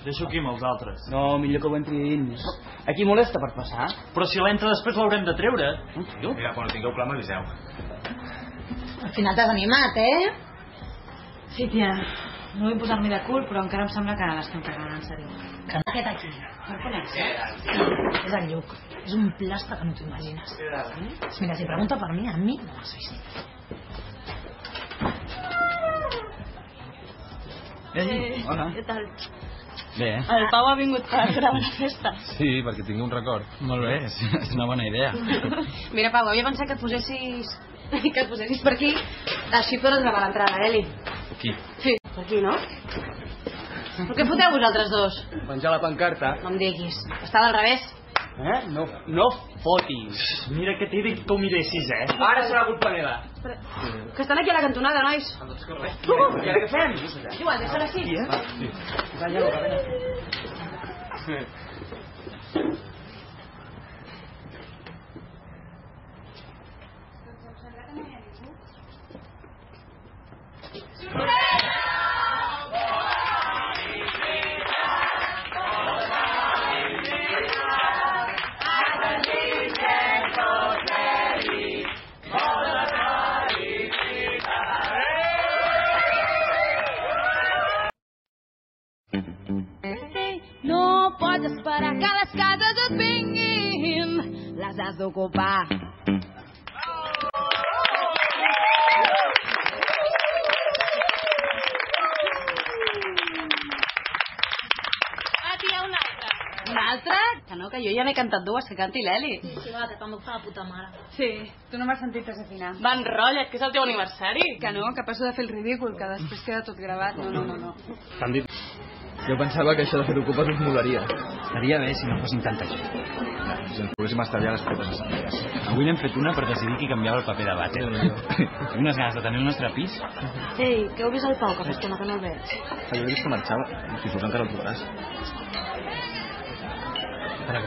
Deixo aquí amb els altres. No, millor que ho entri dins. Aquí molesta per passar? Però si l'entra després l'haurem de treure. Mira, quan ho tingueu clar m'aviseu. Al final t'has animat, eh? Sí, tia. No vull posar-m'hi de cul, però encara em sembla que l'estem cagant, en sèrio. Que aquest aquí. Per conèixer? És el Lluc. És un plastre que no t'ho imagines. Mira, si pregunta per mi, a mi no m'has vist. Hola. Què tal? Bé, El Pau ha vingut per gravar la festa. Sí, perquè tingui un record. molt bé, és una bona idea. Mira, Pau, havia pensat que et posessis per aquí. Així podràs gravar l'entrada, Eli. Aquí. Sí, per aquí, no? Però què foteu vosaltres dos? Menjar la pancarta. No em diguis. Estava al revés. No fotis. Mira que t'he dit que ho miressis, Ara serà culpa meva. Que estan aquí a la cantonada, nois. I ara què fem? Igual, deixa-la així. No pots esperar que les cases et vinguin, les has d'ocupar. Tia, una altra. Una altra? Que no, que jo ja n'he cantat dues, que canti l'Eli. Sí, va, també ho fa la puta mare. Sí, tu no m'has sentit desafinar. Va, enrotlla't, que és el teu aniversari. Que no, que passo de fer el ridícul, que després queda tot gravat. No. T'han dit... Jo pensava que això de fer ocupes us molaria. Estaria bé si no fossin tanta gent. Si ens poguéssim estalviar les proves assemblees. Avui n'hem fet una per decidir qui canviava el paper de vàter. Tinc unes ganes de tenir el nostre pis. Ei, que heu vist el Pau, que fa estona que no el veig? Jo he vist que marxava. Si surt encara el trobaràs. Espera,